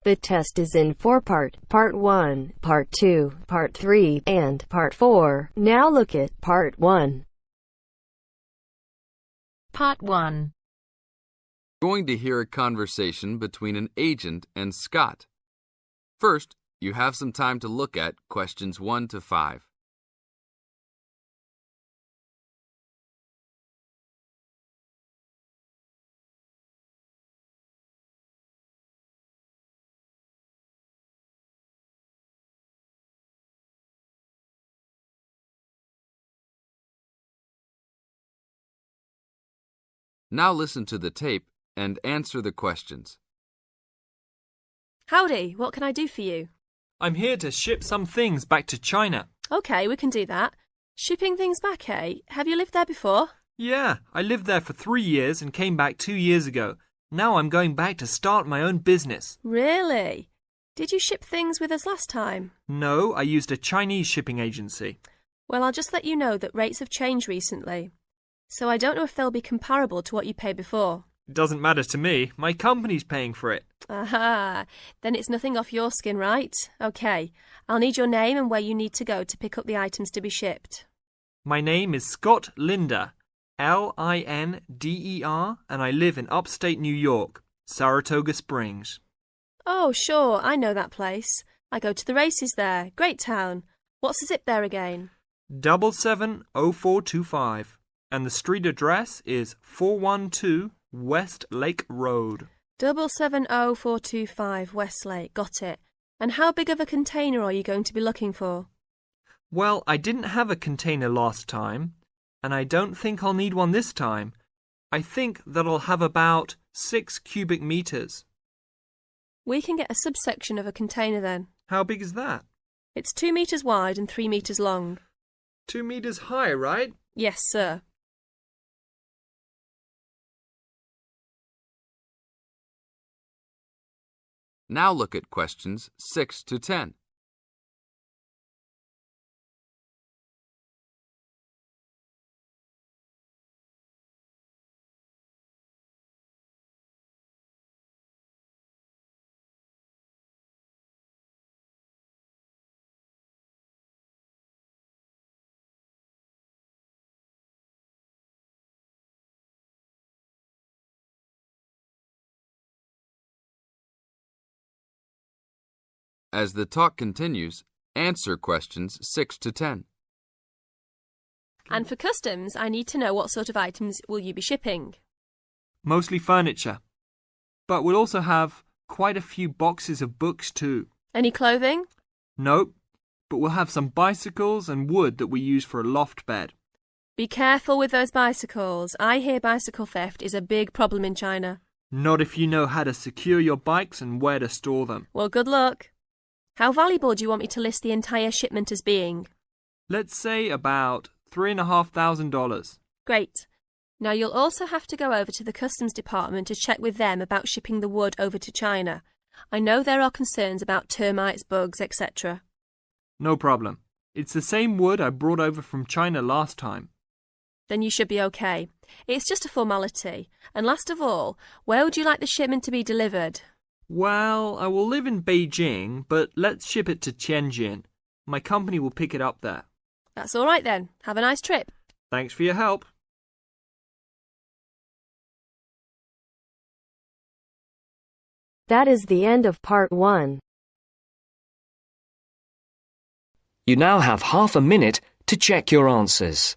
The test is in 4 parts: Part 1, Part 2, Part 3, and Part 4. Now look at Part 1. Part 1. Going to hear a conversation between an agent and Scott. First, you have some time to look at questions 1 to 5. Now listen to the tape and answer the questions. Howdy, what can I do for you? I'm here to ship some things back to China. Okay, we can do that. Shipping things back, eh? Have you lived there before? Yeah, I lived there for 3 years and came back 2 years ago. Now I'm going back to start my own business. Really? Did you ship things with us last time? No, I used a Chinese shipping agency. Well, I'll just let you know that rates have changed recently. So I don't know if they'll be comparable to what you paid before. It doesn't matter to me. My company's paying for it. Aha, then it's nothing off your skin, right? Okay, I'll need your name and where you need to go to pick up the items to be shipped. My name is Scott Linder, Linder, and I live in upstate New York, Saratoga Springs. Oh, sure, I know that place. I go to the races there. Great town. What's the zip there again? 770425. And the street address is 412 West Lake Road. 770425 Westlake, got it. And how big of a container are you going to be looking for? Well, I didn't have a container last time, and I don't think I'll need one this time. I think that I'll have about 6 cubic meters. We can get a subsection of a container then. How big is that? It's 2 meters wide and 3 meters long. 2 meters high, right? Yes, sir. Now look at questions 6 to 10. As the talk continues, answer questions 6 to 10. And for customs, I need to know what sort of items will you be shipping? Mostly furniture. But we'll also have quite a few boxes of books too. Any clothing? Nope, but we'll have some bicycles and wood that we use for a loft bed. Be careful with those bicycles. I hear bicycle theft is a big problem in China. Not if you know how to secure your bikes and where to store them. Well, good luck. How valuable do you want me to list the entire shipment as being? Let's say about $3,500. Great. Now you'll also have to go over to the customs department to check with them about shipping the wood over to China. I know there are concerns about termites, bugs, etc. No problem. It's the same wood I brought over from China last time. Then you should be okay. It's just a formality. And last of all, where would you like the shipment to be delivered? Well, I will live in Beijing, but let's ship it to Tianjin. My company will pick it up there. That's all right then. Have a nice trip. Thanks for your help. That is the end of Part 1. You now have half a minute to check your answers.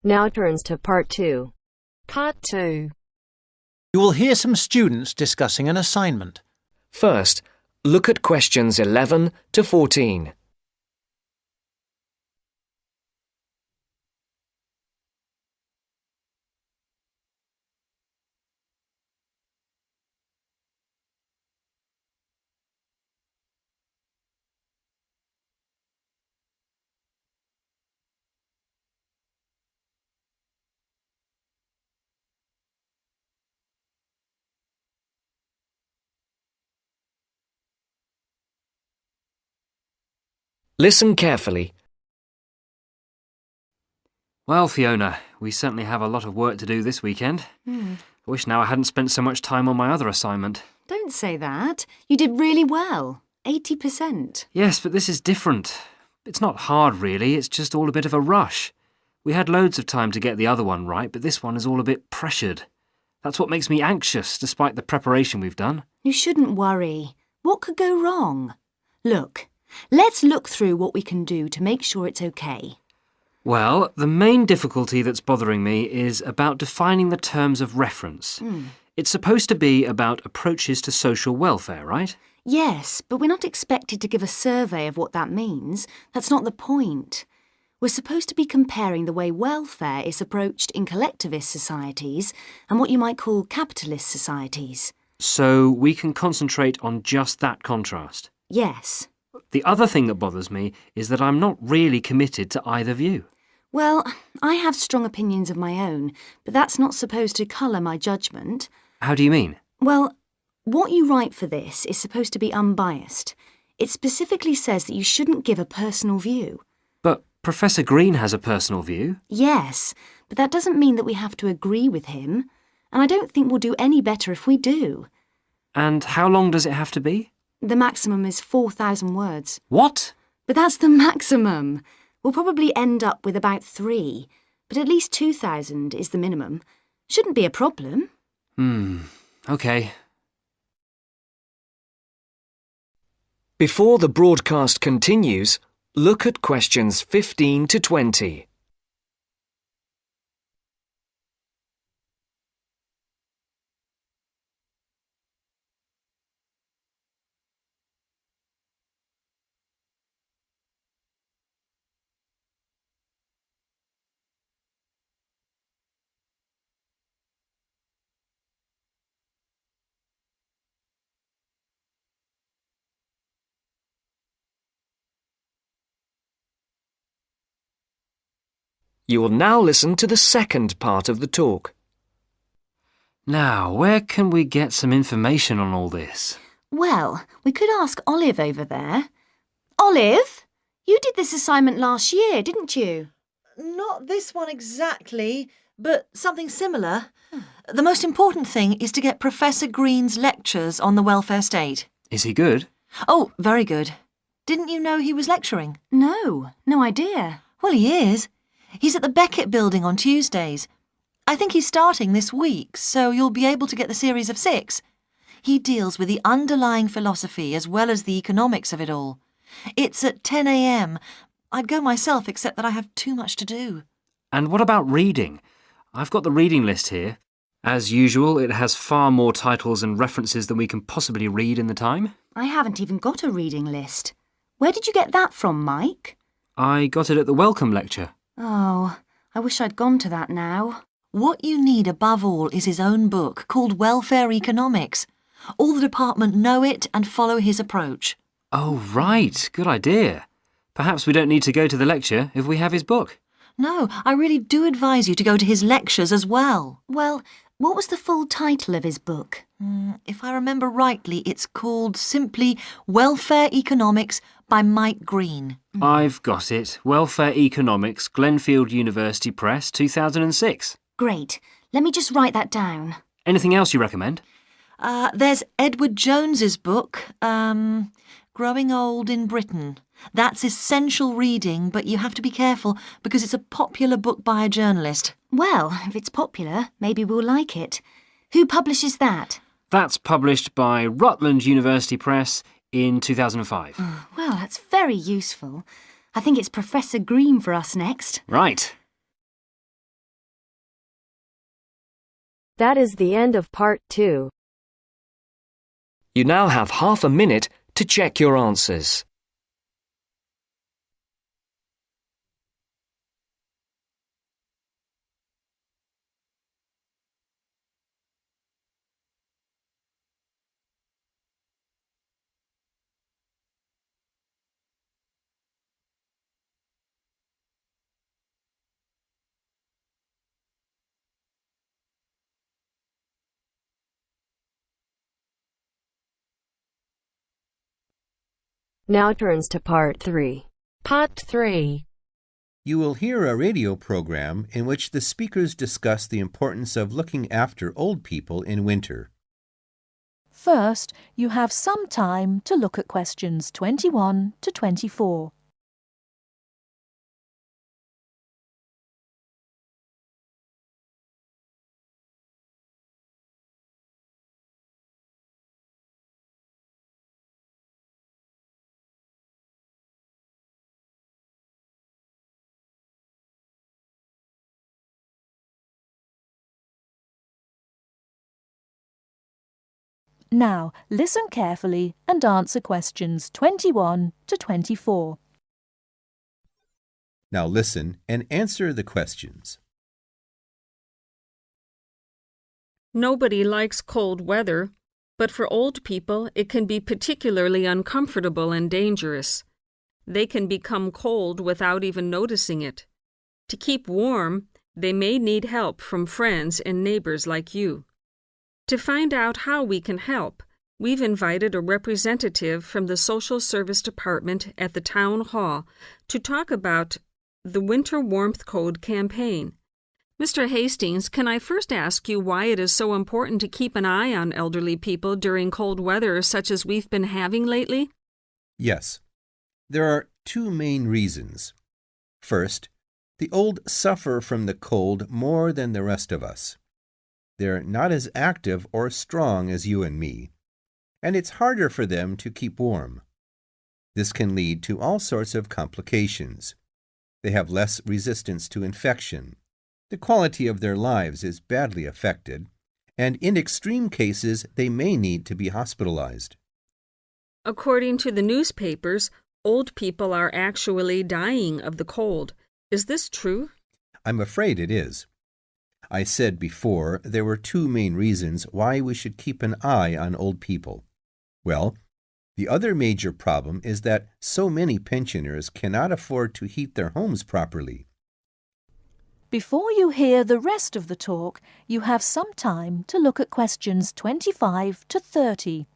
Now turns to Part 2. Part 2. You will hear some students discussing an assignment. First, look at questions 11 to 14. Listen carefully. Well, Fiona, we certainly have a lot of work to do this weekend. I wish now I hadn't spent so much time on my other assignment. Don't say that. You did really well. 80%. Yes, but this is different. It's not hard, really. It's just all a bit of a rush. We had loads of time to get the other one right, but this one is all a bit pressured. That's what makes me anxious, despite the preparation we've done. You shouldn't worry. What could go wrong? Look, let's look through what we can do to make sure it's okay. Well, the main difficulty that's bothering me is about defining the terms of reference. It's supposed to be about approaches to social welfare, right? Yes, but we're not expected to give a survey of what that means. That's not the point. We're supposed to be comparing the way welfare is approached in collectivist societies and what you might call capitalist societies. So we can concentrate on just that contrast. Yes. The other thing that bothers me is that I'm not really committed to either view. Well, I have strong opinions of my own, but that's not supposed to colour my judgment. How do you mean? Well, what you write for this is supposed to be unbiased. It specifically says that you shouldn't give a personal view. But Professor Green has a personal view. Yes, but that doesn't mean that we have to agree with him. And I don't think we'll do any better if we do. And how long does it have to be? The maximum is 4,000 words. What? But that's the maximum. We'll probably end up with about 3, but at least 2,000 is the minimum. Shouldn't be a problem. OK. Before the broadcast continues, look at questions 15 to 20. You will now listen to the second part of the talk. Now, where can we get some information on all this? Well, we could ask Olive over there. Olive, you did this assignment last year, didn't you? Not this one exactly, but something similar. The most important thing is to get Professor Green's lectures on the welfare state. Is he good? Oh, very good. Didn't you know he was lecturing? No idea. Well, he is. He's at the Beckett building on Tuesdays. I think he's starting this week, so you'll be able to get the series of 6. He deals with the underlying philosophy as well as the economics of it all. It's at 10 a.m. I'd go myself, except that I have too much to do. And what about reading? I've got the reading list here. As usual, it has far more titles and references than we can possibly read in the time. I haven't even got a reading list. Where did you get that from, Mike? I got it at the welcome lecture. Oh, I wish I'd gone to that now. What you need above all is his own book called Welfare Economics. All the department know it and follow his approach. Oh, right. Good idea. Perhaps we don't need to go to the lecture if we have his book. No, I really do advise you to go to his lectures as well. Well, what was the full title of his book? If I remember rightly, it's called simply Welfare Economics by Mike Green. I've got it. Welfare Economics, Glenfield University Press, 2006. Great. Let me just write that down. Anything else you recommend? There's Edward Jones's book, Growing Old in Britain. That's essential reading, but you have to be careful because it's a popular book by a journalist. Well, if it's popular, maybe we'll like it. Who publishes that? That's published by Rutland University Press in 2005. Well, that's very useful. I think it's Professor Green for us next. Right. That is the end of part 2. You now have half a minute to check your answers. Now turns to part 3. Part 3. You will hear a radio program in which the speakers discuss the importance of looking after old people in winter. First, you have some time to look at questions 21 to 24. Now, listen carefully and answer questions 21 to 24. Now listen and answer the questions. Nobody likes cold weather, but for old people it can be particularly uncomfortable and dangerous. They can become cold without even noticing it. To keep warm, they may need help from friends and neighbors like you. To find out how we can help, we've invited a representative from the Social Service Department at the Town Hall to talk about the Winter Warmth Code campaign. Mr. Hastings, can I first ask you why it is so important to keep an eye on elderly people during cold weather such as we've been having lately? Yes. There are two main reasons. First, the old suffer from the cold more than the rest of us. They're not as active or strong as you and me, and it's harder for them to keep warm. This can lead to all sorts of complications. They have less resistance to infection. The quality of their lives is badly affected, and in extreme cases, they may need to be hospitalized. According to the newspapers, old people are actually dying of the cold. Is this true? I'm afraid it is. I said before there were two main reasons why we should keep an eye on old people. Well, the other major problem is that so many pensioners cannot afford to heat their homes properly. Before you hear the rest of the talk, you have some time to look at questions 25 to 30.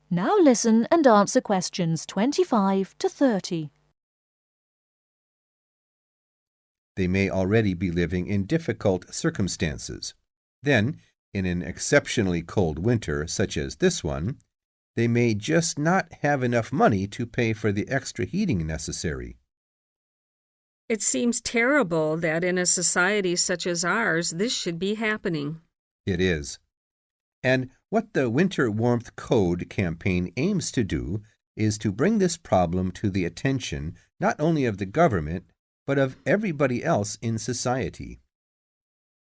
Now listen and answer questions 25 to 30. They may already be living in difficult circumstances. Then, in an exceptionally cold winter such as this one, they may just not have enough money to pay for the extra heating necessary. It seems terrible that in a society such as ours, this should be happening. It is. And what the Winter Warmth Code campaign aims to do is to bring this problem to the attention not only of the government, but of everybody else in society.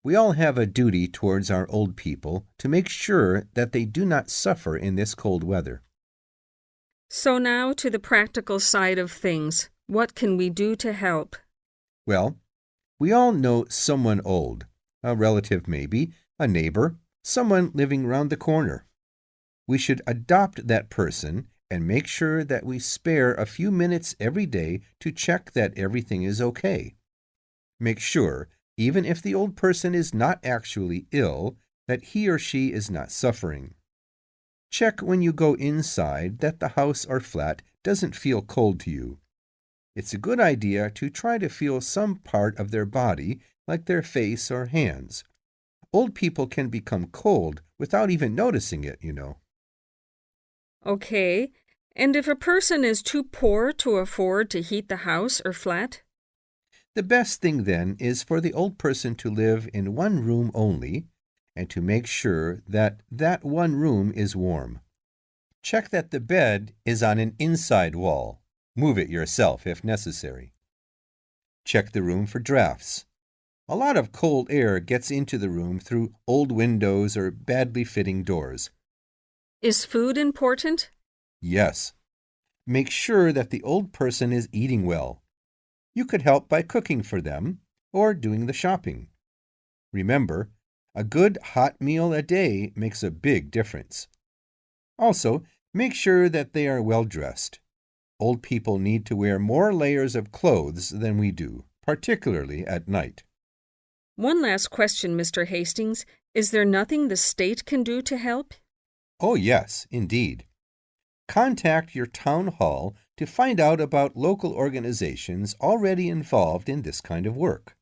We all have a duty towards our old people to make sure that they do not suffer in this cold weather. So now to the practical side of things. What can we do to help? Well, we all know someone old, a relative maybe, a neighbor, someone living round the corner. We should adopt that person and make sure that we spare a few minutes every day to check that everything is okay. Make sure, even if the old person is not actually ill, that he or she is not suffering. Check when you go inside that the house or flat doesn't feel cold to you. It's a good idea to try to feel some part of their body, like their face or hands. Old people can become cold without even noticing it, you know. Okay. And if a person is too poor to afford to heat the house or flat? The best thing then is for the old person to live in one room only and to make sure that that one room is warm. Check that the bed is on an inside wall. Move it yourself if necessary. Check the room for drafts. A lot of cold air gets into the room through old windows or badly fitting doors. Is food important? Yes. Make sure that the old person is eating well. You could help by cooking for them or doing the shopping. Remember, A good hot meal a day makes a big difference. Also, make sure that they are well dressed. Old people need to wear more layers of clothes than we do, particularly at night. One last question, Mr. Hastings. Is there nothing the state can do to help? Oh, yes, indeed. Contact your town hall to find out about local organizations already involved in this kind of work.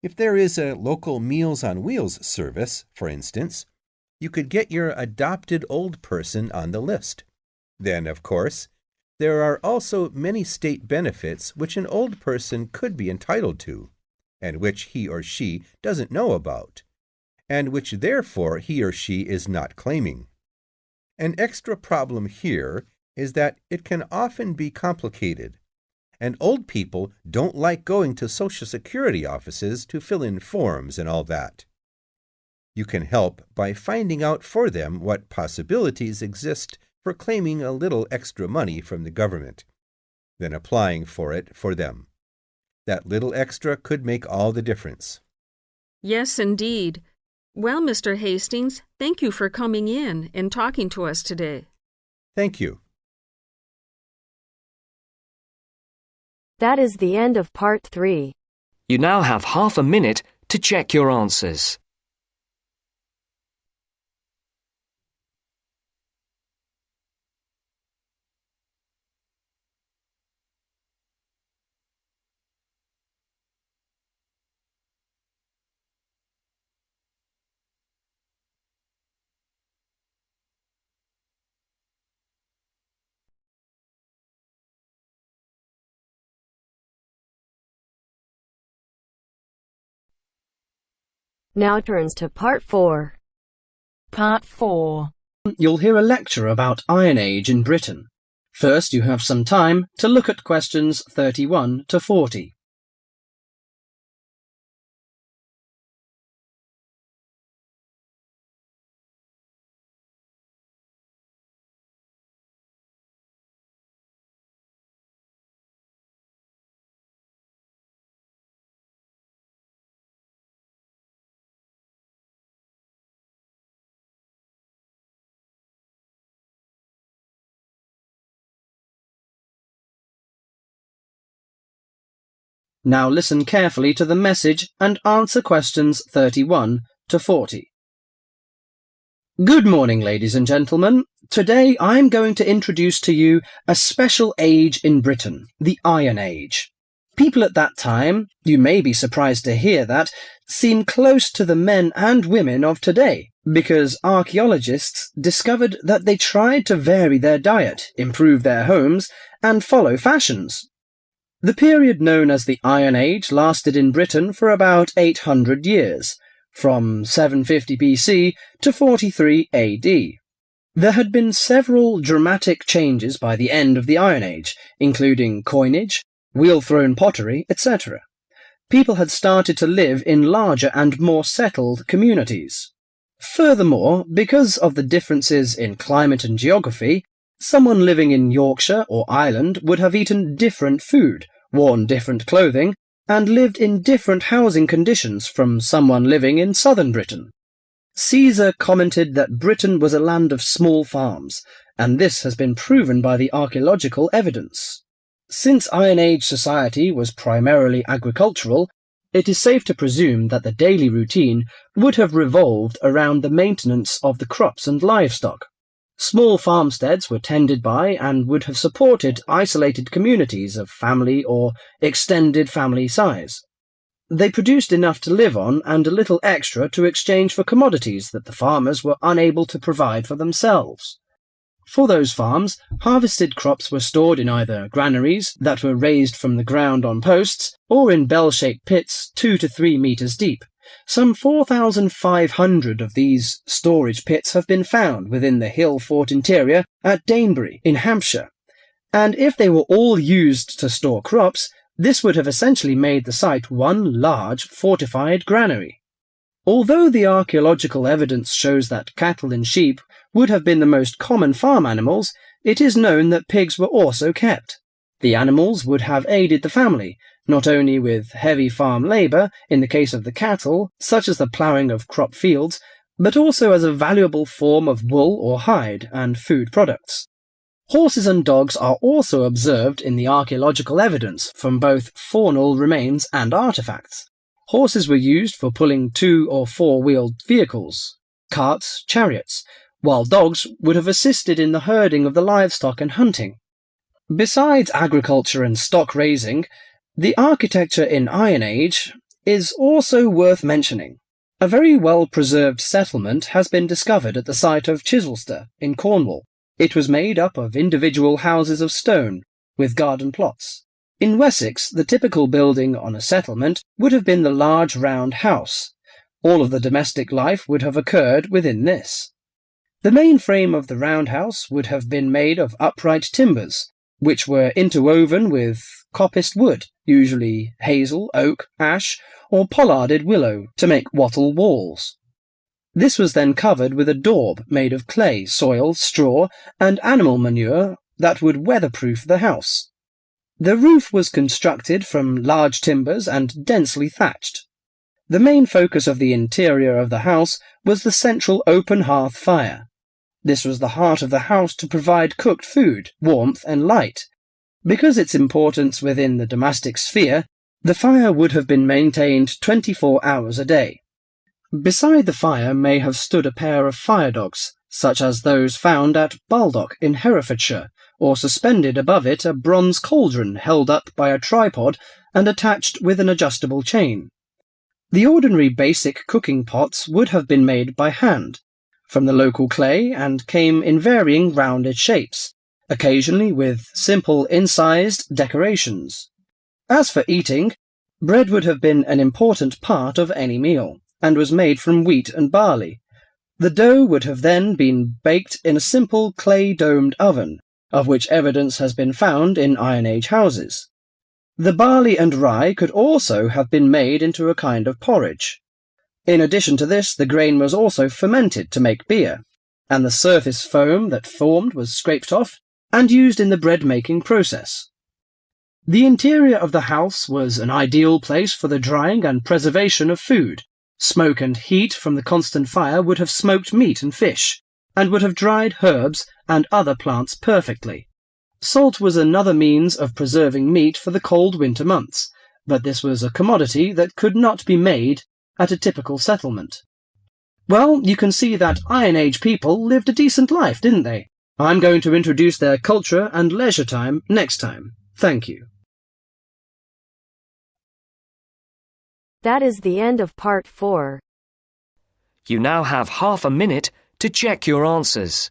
If there is a local Meals on Wheels service, for instance, you could get your adopted old person on the list. Then, of course, there are also many state benefits which an old person could be entitled to, and which he or she doesn't know about, and which therefore he or she is not claiming. An extra problem here is that it can often be complicated, and old people don't like going to Social Security offices to fill in forms and all that. You can help by finding out for them what possibilities exist for claiming a little extra money from the government, then applying for it for them. That little extra could make all the difference. Yes, indeed. Well, Mr. Hastings, thank you for coming in and talking to us today. Thank you. That is the end of part 3. You now have half a minute to check your answers. Now turns to part 4. Part 4. You'll hear a lecture about Iron Age in Britain. First, you have some time to look at questions 31 to 40. Now listen carefully to the message and answer questions 31 to 40. Good morning, ladies and gentlemen. Today I'm going to introduce to you a special age in Britain, the Iron Age. People at that time, you may be surprised to hear that, seem close to the men and women of today, because archaeologists discovered that they tried to vary their diet, improve their homes, and follow fashions. The period known as the Iron Age lasted in Britain for about 800 years, from 750 BC to 43 AD. There had been several dramatic changes by the end of the Iron Age, including coinage, wheel-thrown pottery, etc. People had started to live in larger and more settled communities. Furthermore, because of the differences in climate and geography, someone living in Yorkshire or Ireland would have eaten different food, worn different clothing, and lived in different housing conditions from someone living in southern Britain. Caesar commented that Britain was a land of small farms, and this has been proven by the archaeological evidence. Since Iron Age society was primarily agricultural, it is safe to presume that the daily routine would have revolved around the maintenance of the crops and livestock. Small farmsteads were tended by and would have supported isolated communities of family or extended family size. They produced enough to live on and a little extra to exchange for commodities that the farmers were unable to provide for themselves. For those farms, harvested crops were stored in either granaries that were raised from the ground on posts or in bell-shaped pits 2 to 3 meters deep. Some 4,500 of these storage pits have been found within the hill fort interior at Danebury in Hampshire, and if they were all used to store crops, this would have essentially made the site one large fortified granary. Although the archaeological evidence shows that cattle and sheep would have been the most common farm animals, it is known that pigs were also kept. The animals would have aided the family, not only with heavy farm labour in the case of the cattle, such as the ploughing of crop fields, but also as a valuable form of wool or hide and food products. Horses and dogs are also observed in the archaeological evidence from both faunal remains and artefacts. Horses were used for pulling 2- or 4-wheeled vehicles, carts, chariots, while dogs would have assisted in the herding of the livestock and hunting. Besides agriculture and stock raising, the architecture in Iron Age is also worth mentioning. A very well-preserved settlement has been discovered at the site of Chislester in Cornwall. It was made up of individual houses of stone, with garden plots. In Wessex, the typical building on a settlement would have been the large round house. All of the domestic life would have occurred within this. The main frame of the round house would have been made of upright timbers, which were interwoven with coppiced wood, usually hazel, oak, ash, or pollarded willow, to make wattle walls. This was then covered with a daub made of clay, soil, straw, and animal manure that would weatherproof the house. The roof was constructed from large timbers and densely thatched. The main focus of the interior of the house was the central open hearth fire. This was the heart of the house to provide cooked food, warmth, and light. Because its importance within the domestic sphere, the fire would have been maintained 24 hours a day. Beside the fire may have stood a pair of fire dogs, such as those found at Baldock in Herefordshire, or suspended above it a bronze cauldron held up by a tripod and attached with an adjustable chain. The ordinary basic cooking pots would have been made by hand, from the local clay, and came in varying rounded shapes, occasionally with simple incised decorations. As for eating, bread would have been an important part of any meal, and was made from wheat and barley. The dough would have then been baked in a simple clay-domed oven, of which evidence has been found in Iron Age houses. The barley and rye could also have been made into a kind of porridge. In addition to this, the grain was also fermented to make beer, and the surface foam that formed was scraped off and used in the bread-making process. The interior of the house was an ideal place for the drying and preservation of food. Smoke and heat from the constant fire would have smoked meat and fish, and would have dried herbs and other plants perfectly. Salt was another means of preserving meat for the cold winter months, but this was a commodity that could not be made at a typical settlement. Well, you can see that Iron Age people lived a decent life, didn't they? I'm going to introduce their culture and leisure time next time. Thank you. That is the end of part 4. You now have half a minute to check your answers.